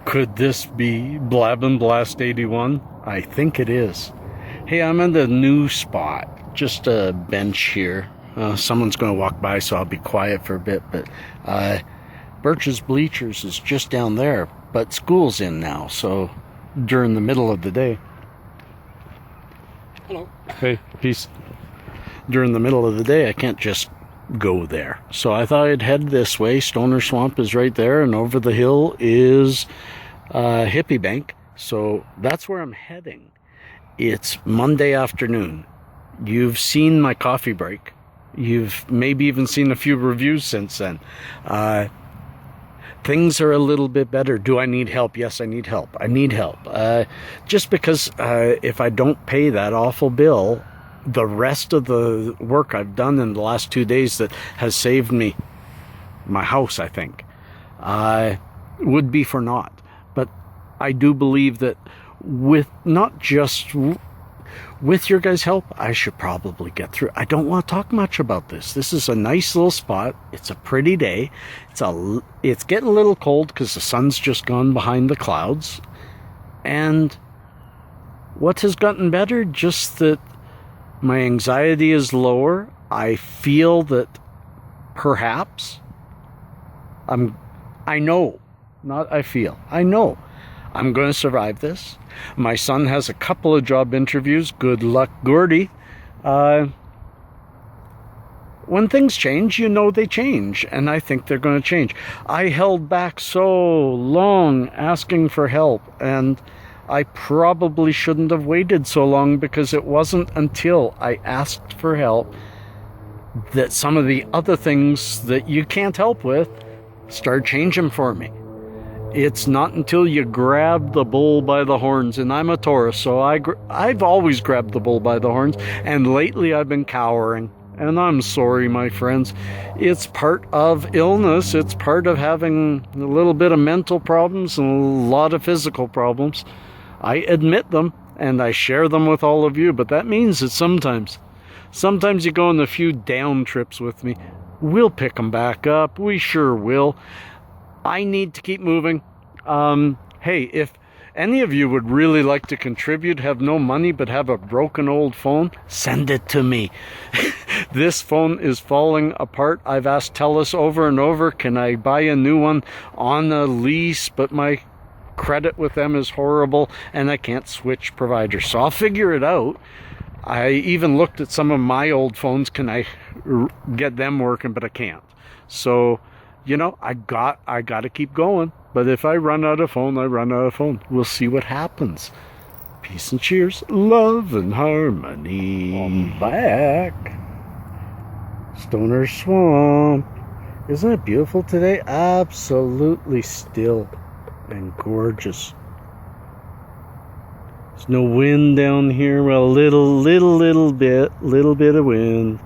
Could this be Blab and Blast 81? I think it is. Hey, I'm in the new spot. Just a bench here. Someone's going to walk by, so I'll be quiet for a bit. But Birch's Bleachers is just down there. But school's in now, so during the middle of the day. Hello. Hey, peace. During the middle of the day, I can't just go there. So I thought I'd head this way. Stoner Swamp is right there, and over the hill is Hippie Bank. So that's where I'm heading. It's Monday afternoon. You've seen my coffee break. You've maybe even seen a few reviews since then. Things are a little bit better. Do I need help? Yes, I need help. I need help. Just because if I don't pay that awful bill, the rest of the work I've done in the last 2 days that has saved me my house, I think, would be for naught. But I do believe that with not just with your guys' help, I should probably get through. I don't want to talk much about this. This is a nice little spot. It's a pretty day. It's getting a little cold because the sun's just gone behind the clouds. And what has gotten better? Just that my anxiety is lower. I feel that perhaps I know I'm going to survive this. My son has a couple of job interviews. Good luck, Gordy. When things change, you know they change, and I think they're going to change. I held back so long asking for help, and I probably shouldn't have waited so long, because it wasn't until I asked for help that some of the other things that you can't help with start changing for me. It's not until you grab the bull by the horns, and I'm a Taurus, so I've always grabbed the bull by the horns, and lately I've been cowering. And I'm sorry, my friends. It's part of illness. It's part of having a little bit of mental problems and a lot of physical problems. I admit them, and I share them with all of you, but that means that sometimes you go on a few down trips with me. We'll pick them back up. We sure will. I need to keep moving. Hey, if any of you would really like to contribute, have no money but have a broken old phone, send it to me. This phone is falling apart. I've asked TELUS over and over, can I buy a new one on a lease, but my credit with them is horrible and I can't switch providers. So I'll figure it out. I even looked at some of my old phones. Can I get them working? But I can't. So, you know, I got to keep going. But if I run out of phone, I run out of phone. We'll see what happens. Peace and cheers. Love and harmony. I'm back. Stoner Swamp. Isn't it beautiful today? Absolutely still and gorgeous. There's no wind down here. Well, a little bit of wind.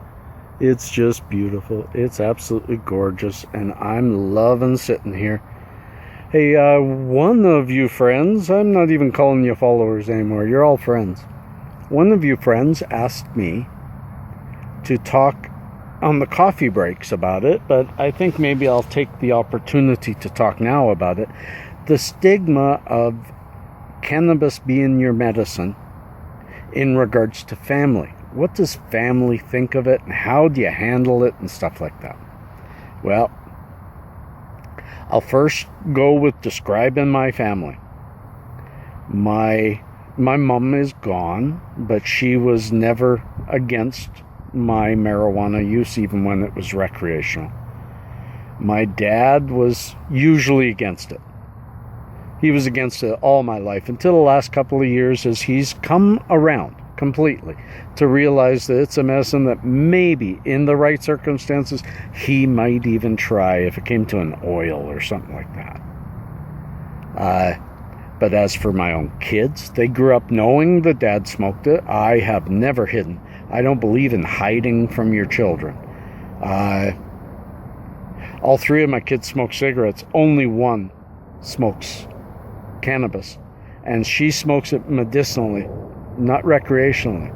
It's just beautiful. It's absolutely gorgeous, and I'm loving sitting here. Hey, one of you friends, I'm not even calling you followers anymore, you're all friends. One of you friends asked me to talk on the coffee breaks about it, but I think maybe I'll take the opportunity to talk now about it. The stigma of cannabis being your medicine in regards to family. What does family think of it, and how do you handle it, and stuff like that? Well, I'll first go with describing my family. My mom is gone, but she was never against my marijuana use, even when it was recreational. My dad was usually against it. He was against it all my life, until the last couple of years, as he's come around completely to realize that it's a medicine that maybe in the right circumstances he might even try if it came to an oil or something like that. But as for my own kids, they grew up knowing that dad smoked it. I have never hidden. I don't believe in hiding from your children. All three of my kids smoke cigarettes. Only one smokes cannabis, and she smokes it medicinally, not recreationally.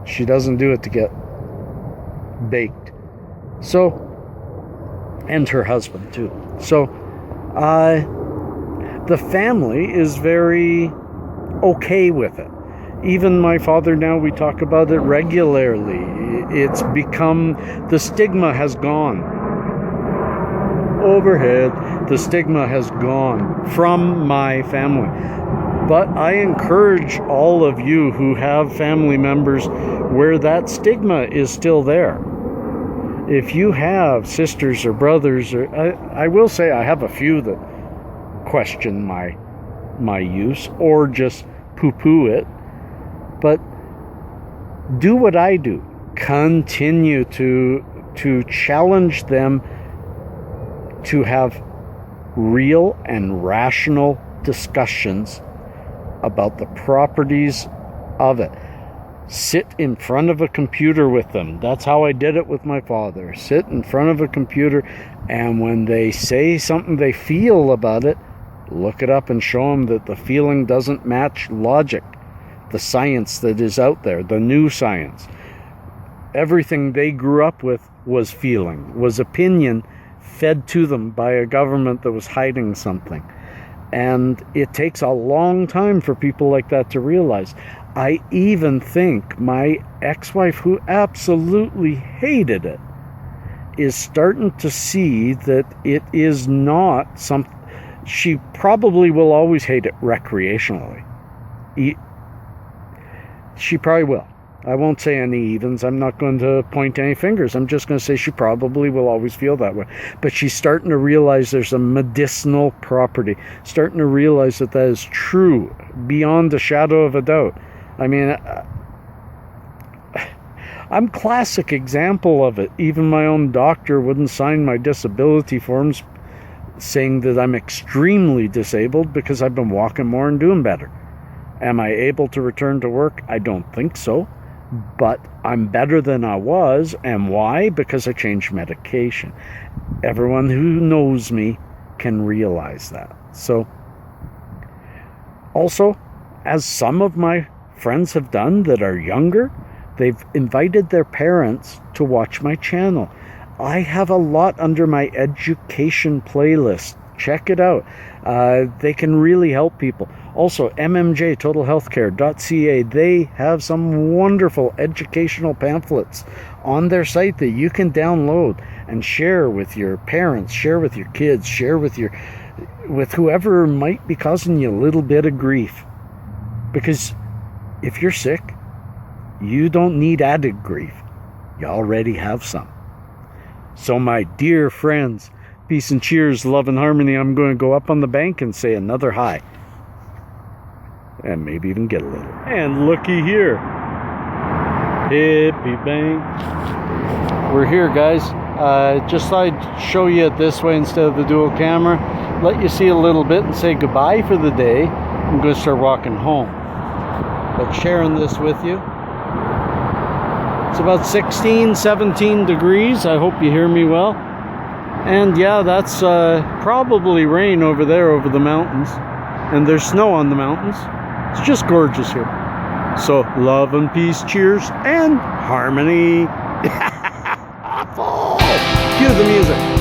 She doesn't do it to get baked. So, and her husband too. So, the family is very okay with it. Even my father now, we talk about it regularly. It's become, the stigma has gone. Overhead, the stigma has gone from my family. But I encourage all of you who have family members where that stigma is still there. If you have sisters or brothers, or I will say I have a few that question my use or just poo-poo it. But do what I do. Continue to challenge them to have real and rational discussions about the properties of it. Sit in front of a computer with them. That's how I did it with my father. Sit in front of a computer, and when they say something they feel about it, look it up and show them that the feeling doesn't match logic. The science that is out there, the new science. Everything they grew up with was feeling, was opinion fed to them by a government that was hiding something. And it takes a long time for people like that to realize. I even think my ex-wife, who absolutely hated it, is starting to see that it is not something. She probably will always hate it recreationally. She probably will. I won't say any evens. I'm not going to point any fingers. I'm just going to say she probably will always feel that way. But she's starting to realize there's a medicinal property. Starting to realize that that is true beyond a shadow of a doubt. I mean, I'm classic example of it. Even my own doctor wouldn't sign my disability forms saying that I'm extremely disabled because I've been walking more and doing better. Am I able to return to work? I don't think so. But I'm better than I was. And why? Because I changed medication. Everyone who knows me can realize that. So, also, as some of my friends have done that are younger, they've invited their parents to watch my channel. I have a lot under my education playlist. Check it out. They can really help people. Also, MMJ, totalhealthcare.ca, they have some wonderful educational pamphlets on their site that you can download and share with your parents, share with your kids, share with whoever might be causing you a little bit of grief. Because if you're sick, you don't need added grief. You already have some. So my dear friends, peace and cheers, love and harmony. I'm going to go up on the bank and say another hi. And maybe even get a little. And looky here. Hippie bang. We're here, guys. Just thought I'd show you it this way instead of the dual camera. Let you see a little bit and say goodbye for the day. I'm going to start walking home. But sharing this with you. It's about 16, 17 degrees. I hope you hear me well. And yeah, that's probably rain over there over the mountains. And there's snow on the mountains. It's just gorgeous here. So, love and peace, cheers, and harmony. Cue the music.